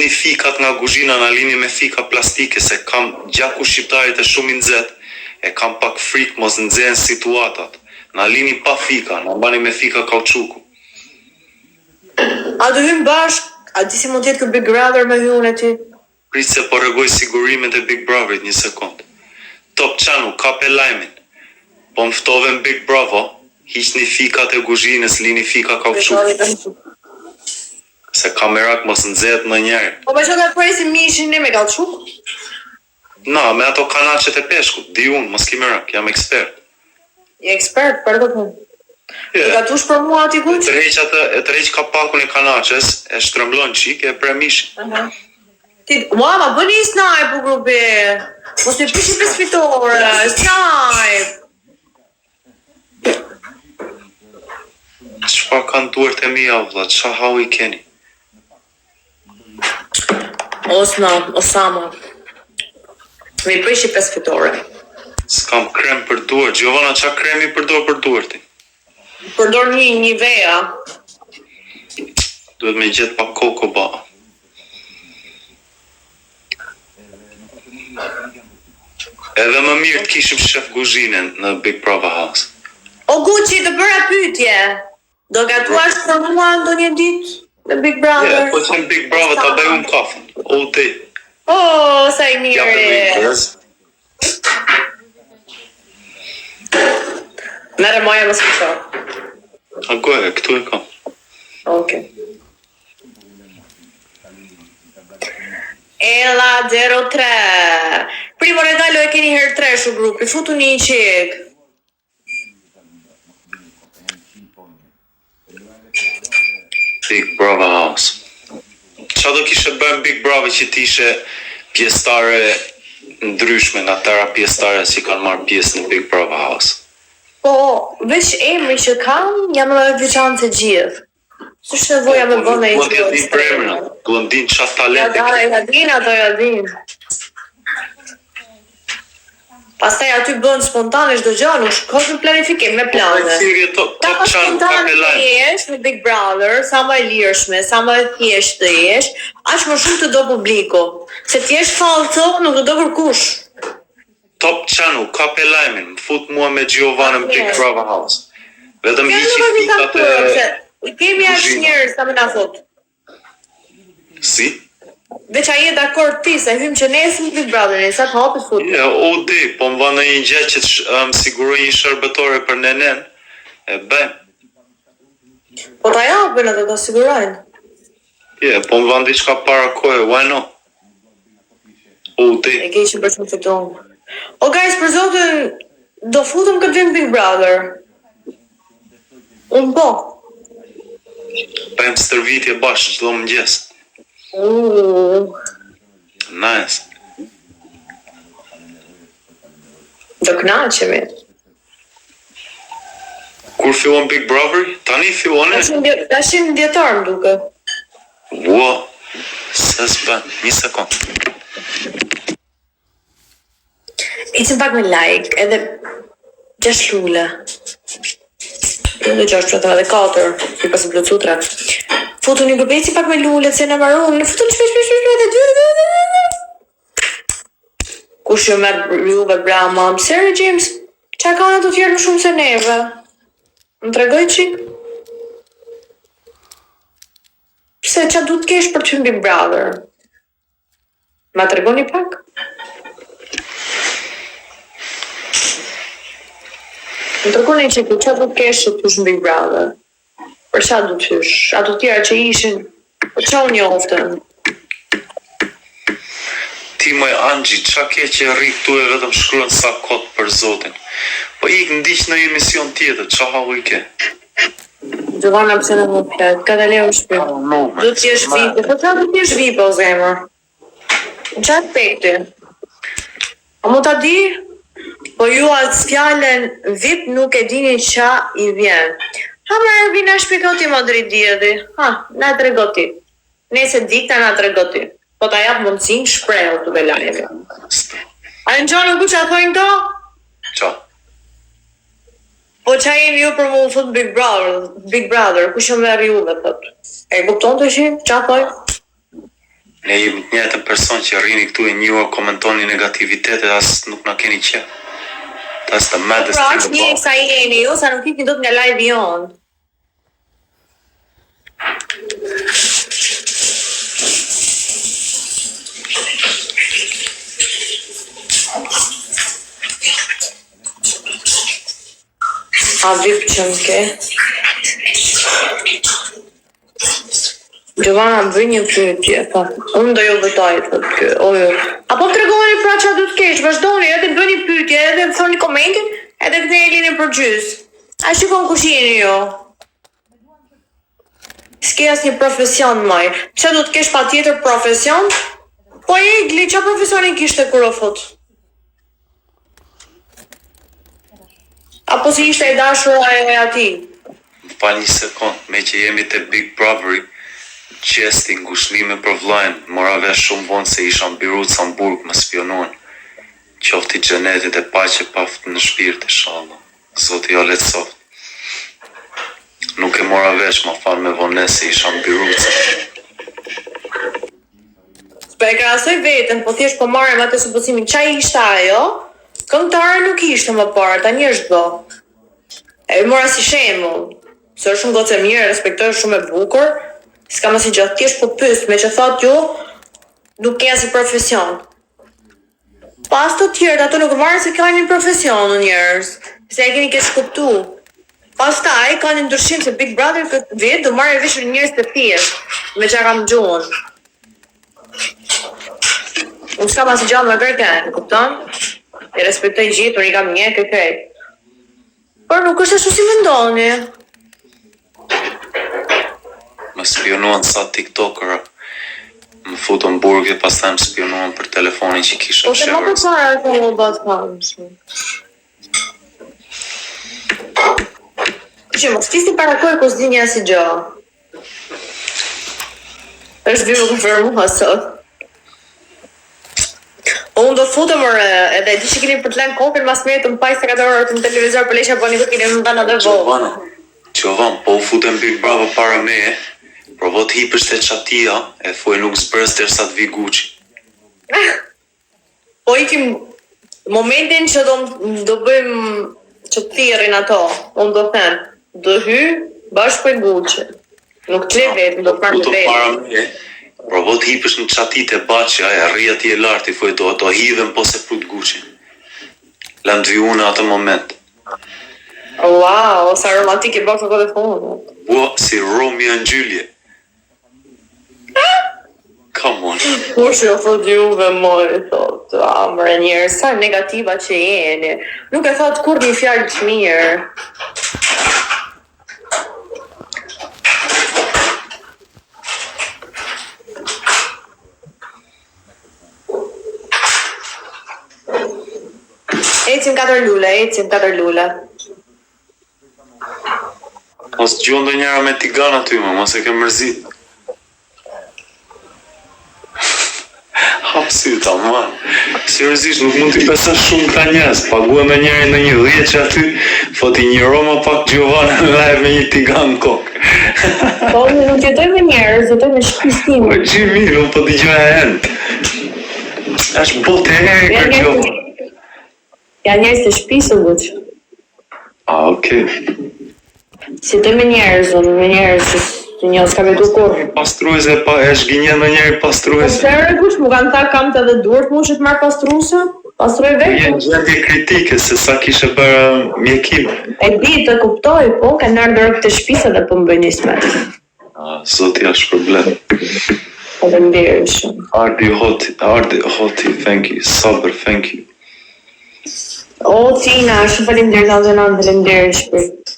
një fikat nga kuzhina na lini me fika plastike se kam gjaku shqiptarit e shumë i nxehtë, e kam pak frikë mos nxehen situatat. Na lini pa fika, na mbani me fika kauçuku. A do hym bashk? A di si mund të jetë ky Big Brother me hyun e ty? Prit se po rregoj sigurimet e Big Brotherit një sekond. Top Chanu, kape lajmin. Po më ftove në Big Bravo, hiqni fikat e kuzhinës, lini fika kauçuku. Se kamerak mos nxehet më njerë. Po me që ka presim mishin ne me kauçuk? Na, me ato kanaqet e peshkut, di unë, mos ki merak, jam ekspert. Je ekspert për këtë punë. I ka tush për mua ati kuq? E tërheq kapakun e kanaqes, e shtremblon qik, e pre mishin. Ti, mua ma bëni snipe u grupi. Mos me pishi për sfitore, snipe. Çfarë kanë duart e mia vëlla, ç'a hau i keni? Osama. Me prishi për sfitore. S'kam krem për duart, Giovanna, ç'a kremi përdor për duartin? Përdor një veja. Duhet me gjetë pa kokoba. Edhe më mirë të kishim shef kuzhinën në Big Brother House. O Gucci, të bëra pyetje. Do gatuash për mua ndonjë ditë në Big Brother? Po që në Big Brother ta bëj unë kafën. O ti. Oh, sa i mirë. Mere moja më s'kisho. A goje, këtu e kam. Okay. Ela 03. Primo regalo e keni herë 3 shu grupi. Futu një qik. Big Brother House. Qa do kishe bërë Big Brother që t'ishe pjesëtare ndryshme nga tëra pjesëtare që kanë marrë pjesë në Big Brother House? Po, veç emri që kam, jam edhe veçantë të gjithë. S'është nevoja me bëna i gjithë. Po, t'ja premra, tu më din qatë talente. Ja din. Pastaj aty bën spontane çdo gjë, nuk shkon në planifikim me plane. Ta spontane jesh në Big Brother, sa më e lirshme, sa më e thjeshtë të jesh, aq më shumë të do publiku. Se ti jesh falso, nuk do kërkush. Top Chanu, kape lajmin, më fut mua me Giovanna në Big Brother House. Vetëm hiqi fikat e... Kemi ashtë njerëz, sa më na thot. Si? Veç a je dakord ti, se hym që nesër në Big Brother, sa të hapit fut. Ja, o di, po më va në një gjë që më siguroj një shërbetore për nenen, e bëjmë. Po ta japin atë ta sigurojnë. Ja, po më va në diçka para kohë, why not? O di. E ke që për shumë fiton. O guys, për zotin, do futëm këtë vim Big Brother. Unë po. Bëjmë stërvitje bashkë çdo mëngjes. Nice. Do kënaqemi. Kur fillon Big Brother? Tani fillon e? Tash në dietar më duke. Ua, se s'bën, një sekund. Icim pak me like, edhe 6 lule. Edhe 6 edhe 4, i pas blucutra. Futu një gëbeci pak me lullet, se në marun, futu një shpesh, edhe 2. Kush jo me juve brama, Sarah James, qa ka në të tjerë më shumë se neve? Më tregoj qik? Pse, qa du të kesh për të Big Brother? Ma tregoni pak? Më tregoni qik, qa du të kesh për të Big Brother? Për qa du të hysh? Ato tjera që ishin, për qa unë joftën? Ti moj Angji, qa ke që rri këtu e vetëm shkruan sa kot për Zotin? Po ik ndiq në emision tjetër, qa hau i ke? Giovanna pëse në më pjetë, ka të leo shpim. Do t'jesh vipe, po qa do t'jesh vipe o zemër? Në qa të pekti? A mu t'a di? Po ju atë fjallën vip nuk e dini qa i vjen. Ha më Ervina shpikoti më dridjedi. Ha, na të regoti. Nese dikta na të regoti. Po ta jap mundësin shprejo të belajeve. A në gjonë ku që a thojnë to? Qa? Po qa jeni ju për mu thot Big Brother, ku shumë veri ju dhe thot. E kupton të shi? Qa thojnë? Ne jemi të njëjtën person që rrini këtu e njohur komentoni negativitetet as nuk na keni qef. That's the maddest Pra, thing që një about. sa jeni ju, sa nuk ikni dot nga live jon. A vip që më ke? Giovanna, bëj një pyetje, pa. Unë do ju vëtaj, thotë kjo, ojo. Apo të regoni pra që du të kesh, vazhdoni, edhe bëj një pyetje, edhe më thoni komentin, edhe këtë e lini për gjys. A shikon kush jeni jo? S'ke as një profesion, maj. Që du të kesh pa tjetër profesion? Po e igli, që profesionin kishte kur o fut? Apo si ishte e dashura e ati? Më fal një sekond, me që jemi te Big Brother, gjesti ngushëllime për vllajën, mora vesh shumë vonë se isha në Birut sa në Burg më spionuan. Qofti xhenetit e paqe paft në shpirt inshallah. Zoti ja lehtësoft. Nuk e mora vesh, më fal me vonë se isha në Birut. S'po e krahasoj veten, po thjesht po marrem atë supozimi çaj ishte ajo. Këngëtare nuk ishte më parë, tani është do. E mora si shembull. Se është shumë gocë e mirë, respektoj shumë e bukur. S'ka më si gjatë, thjesht po pyes, me që thot ju, nuk ke as profesion. Pas të tjerë, ato nuk marrin se kanë një profesion në njerëz, se e keni keq kuptu. Pastaj kanë një ndryshim se Big Brother këtë vit do marrë vesh njerëz të thjeshtë, me çka kam gjuhën. Unë s'kam asë gjallë me kërken, kupton? E respektoj gjithë, unë i kam një kërkej. Por nuk është ashtu si mendoni. Më spionuan sa tiktokera. Më futën në burg e pastaj më spionuan për telefonin që kisha Po se më shërë. përçara e më bëtë kamëshë. Që më shtisi para kohë kus di një asë gjë. është viru konfirmu sot. Unë do futem edhe di që keni për të lënë kokën mas mirë të më 24 orë në televizor për leqa po një këtë keni më bënë edhe vogë. Gjovan, po u futem Big Bravo para meje, provo të hipësh te qatia, e thuaj nuk zbërës derisa të vi Gucci. Po ikim momentin që do bëjmë që të thirrin ato, unë do them, do hy bashkë për Gucci. Nuk të le vetë, do parë Futem vetë. para meje, provo të hipësh në qatit e baqa, e rria ti e lartë, i thuaj do hidhem po se prut Gucci. Lam të vi unë atë moment. Wow, sa romantik e bëk të këtë fonë. Ua, si Romeo and Juliet. Come on. Kush jo thot juve moj, thot, amre njerë, sa negativa që jeni. Nuk e thot kur një fjallë të mirë. Ecim 4 lule. Mos gjuhë ndo njëra me tigana ty, mos e ke mërzit. Hap syta, man. Seriozisht, nuk mund t'i besosh shumë këta njerëz. Paguaj me njëri në një 10 që aty, foti një Roma pak Giovanna në live me një tigan në kokë. Po, nuk jetoj me njerëz, jetoj me shtëpisë time. Po Gjimi, nuk po t'i gjoj e end. Është botë e herë për Giovanna. Ja njerëz të shtëpisë, buq. Okej. Si të me njerëz që një s'ka vetu kur. Pastruese, e shginjen në njëri pastruese. Se kush mu kanë tha kam të dhe duart mu që të marrë pastruse? Pastruaj vetë? Jenë gjendje kritike se sa kishe bërë mjekim. E di të kuptoj, po, ka në ardhër këtë shtëpisë dhe po më bëj një smet. Zoti është problem. Edhe mbirë shumë. Ardi hoti, thank you. Sabër, thank you. O, Tina, shumë faleminderit shpirt.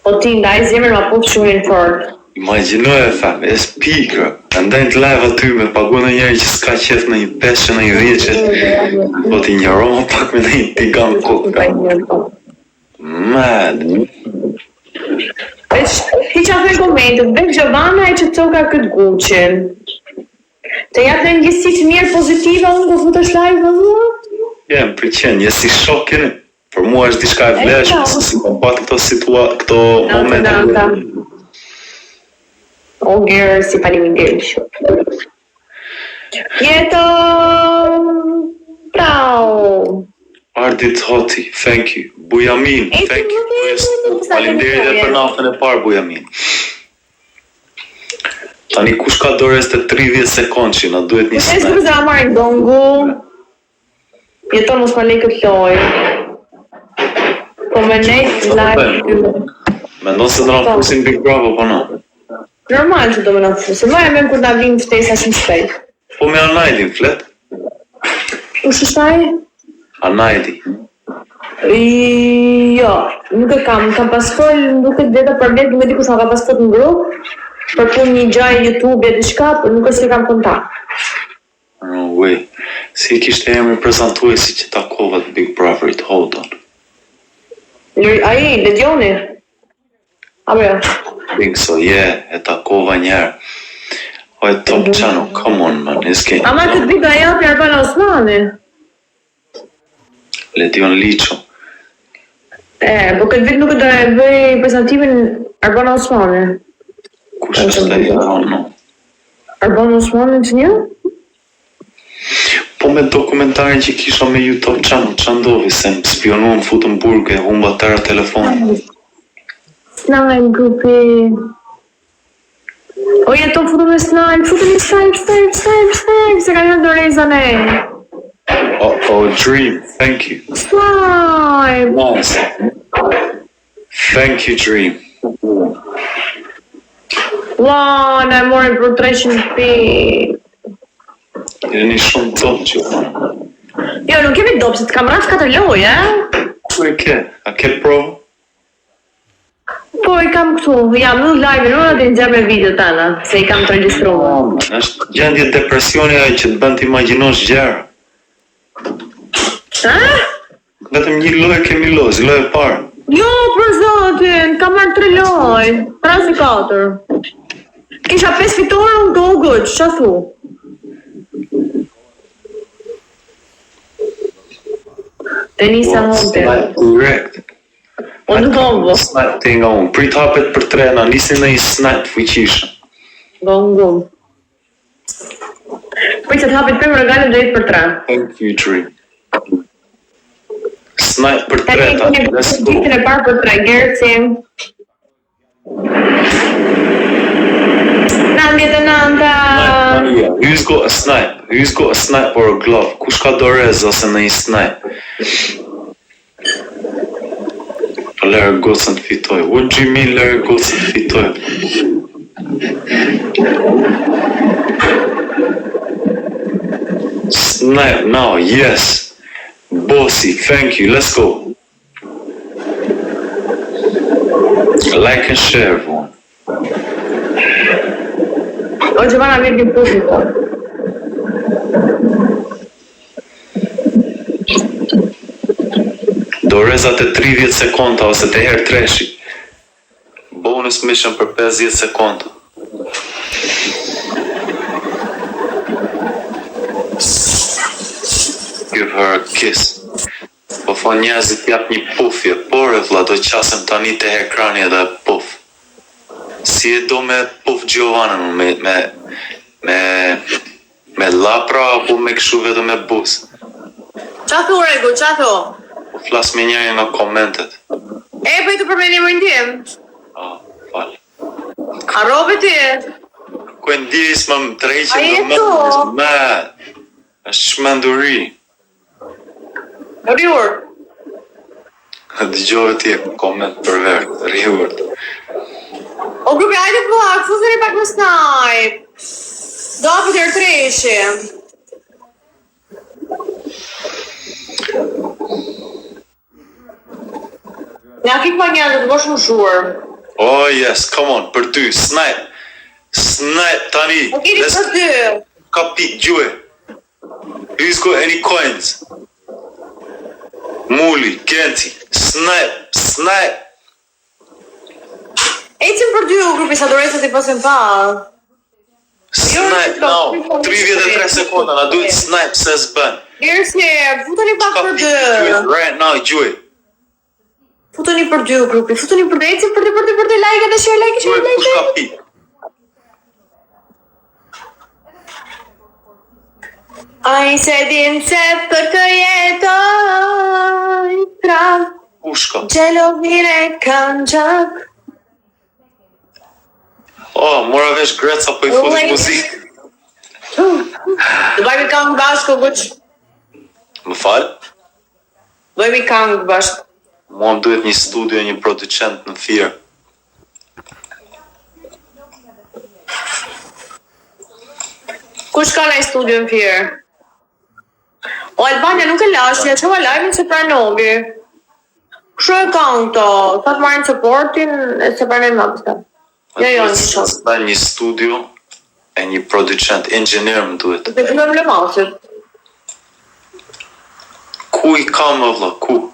O, Tina, i zemër ma putë shumë në fort. Imagjinoj e fam, e s'pikra. Ndajnë të live aty me pagu në njëri që s'ka qef në një 5 që në një 10 që po t'i një Roma pak me në një tigan kokë. Mad. Hiqa për komentet, Bek Giovanna e që të toka këtë Gucci. Të jatë në njësi që mirë pozitiva, unë ku futesh live dhe dhe? Jem, për qenë, jesi shokin. Për mua është diçka e vleshme, se si kom pat këto momente. O, gjerë, si faleminderit shumë. Jeto! Bravo! Ardit Hoti, thank you. Bujamin, thank you. Faleminderit edhe për naftën e parë, Bujamin. Tani kush ka dorës të 30 sekond që na duhet një snap. Kush e marrin dongu? Jeton mos ma lej këtë lojë. Po me nejtë live. Mendon se do na fusin Big Bravo po na? Normal që do me na fusin. Ma e me kur na vinë ftesa shumë shpejt. Po me Anajdin flet? Kush është ai? Anajdi. Jo, nuk e kam pas fol, nuk e deta për vetë, nuk e di kush ma ka pas fol në grup. Për punë një gjaj YouTube e diçka, por nuk është se kam kontakt. No way. Si kishte emrin prezantuesi që takova të Big Brotherit, hold on. Ai, Ledioni? Apo jo? Think so, yeah, e takova njerë. O e Top Channel, come on man, it's game. Ama këtë bida japi Arbana Osmani? Ledion Liqo. Po këtë vit nuk e do e bëj prezantimin Arbana Osmani. Kush është ai? No. Arbana Osmani që një? Po me dokumentarin që kisha me YouTube Channel, që ndovi, se më spionuam, futën burge, humba tëra telefon. Snajm grupi. O jeton futën me Snajm, se ka një doreza ne. Oh, Dream, thank you. Snajm! Nice. Thank you, Dream. Wow, ne mori për 300 pi. Jeni shumë top që fanë. Jo, nuk kemi dopë, se të kam rafë 4 lojë, Ku e ke? A ke provë? Po, i kam këtu. Jam në live, nuk atë në gjabë e video tana, se i kam të registruar. Është gjendje depresioni ai që të bën të imagjinosh gjëra. Vetëm një lojë kemi lojë, lojë e parë. Jo, për zotin, kam marrë 3 lojë, 3 si 4. Kisha 5 fitore, unë go good, që thu? Tenisa Monte. Direct. Unë gombo. Snipe të nga unë. Prit hapet për trena, nisin në i snipe fuqishëm. Gombo. Prit se të hapet për regale drejt për 3. Thank you, Dream. Snipe për 3, let's go. Ditën e parë për 3, Gertsim. 99. Who's got a snipe? Who's got a snipe or a glove? Kush ka dorez ose në i snipe? Lërë gocën të fitoj. What do you mean lërë gocën të fitoj? Snipe now, yes. Bossy, thank you, let's go. Like and share, everyone. O Giovanna mirë një publiko. Dorezat e 30 sekonda ose të herë treshi. Bonus mission për 50 sekonda. Give her a kiss. Po thonë njerëzit jap një pufje, por e vlla do qasem tani te ekrani edhe puf. Si e do me puf Giovanna me lapra apo me kështu vetëm me buz? Qa thu Regu, qa thu? Po flas me njëri në komentet. Po i të përmeni më ndim? Fal. Harove ti? Ku e ndjes më treqen do më me. Është shmenduri. Rriur. Dëgjove ti e koment për verë, rriur. O grupi, ajde plak, fuzëri pak në Snipe. Do apë të rëtreshi. Nja kik ma njërë, të bosh më shurë. Oh yes, come on, për ty, Snipe. Snipe tani. O kini për ty. Ka pik gjue. Who's got any coins? Muli, Genti, Snipe. Ecim për dy u grupi, sa dorejse ti pasim pa. Snipe now, 33 sekonda, na duhet Snipe se s'bën. Lirësi, futoni pak për dy. Right now, gjue. Futoni për dy u grupi, futoni për dy, ecim për dy, like dhe share, like. Kush ka pik? Ai se din se për të jetoj prav Ushka. Gjelovire kanë gjak Mora vesh Greca po I fut muzikë. Do bëjmë këngë bashkë kuç Më fal? Bëjmë këngë bashkë Mua më duhet një studio, një producent në Fier. Kush ka në studio në Fier? O Albania nuk e lashja, që va live-in se pranovi. Kështu e kanë këto, sa të marrin supportin e se pranojnë më pësta. Jo, një shok. Një studio e një producent, inxhinier më duhet. Të të më masit. Ku I kam më vlla, ku?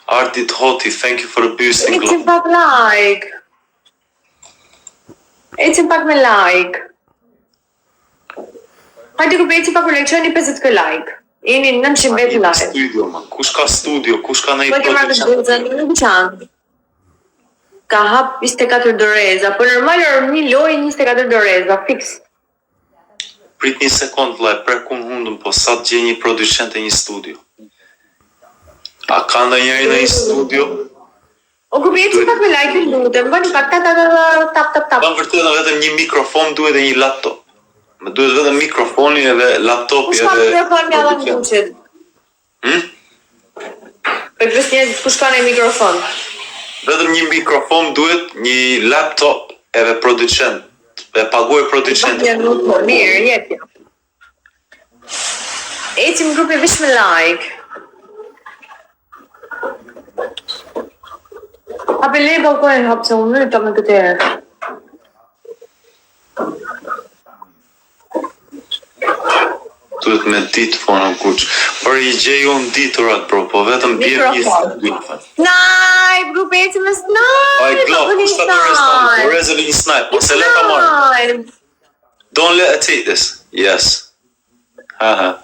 Ardit Hoti, thank you for the boosting. Ecim pak like. Ecim pak me like. Hajde ku ecim pak me like, qëni 50 like. Jeni 900 like. Studio, man. Kush ka studio, kush ka në I Po të marrë të në qanë. Ka hap 24 doreza, po normal një loj 24 doreza, fix. Prit një sekund vlla, prekun hundëm, po sa të gjej një producent e një studio. A ka ndonjëri në një studio? O ku ecim pak me like, lutem, bëni pak tap. Pa vërtet vetëm një mikrofon duhet dhe një laptop. Më duhet vetëm mikrofoni edhe laptopi Kush ka edhe... mikrofon me Alan Kuqit? Për kërës njerëzit, kush ka në mikrofon? Vetëm një mikrofon duhet, një laptop edhe producent. E paguaj producent. Mirë, jepja. Ecim grupi vish me like. Hape le balkonin hapë se unë mëta me këtë erë. Duhet me ditë fono kuq. Por I gjej unë diturat, bro, po vetëm bjem një studio. Snipe, grupi ecim me snipe. Aj, glop, kushta të restan, rezëli një snipe, po se le ta marrë. Don't let her take this. Yes. Haha.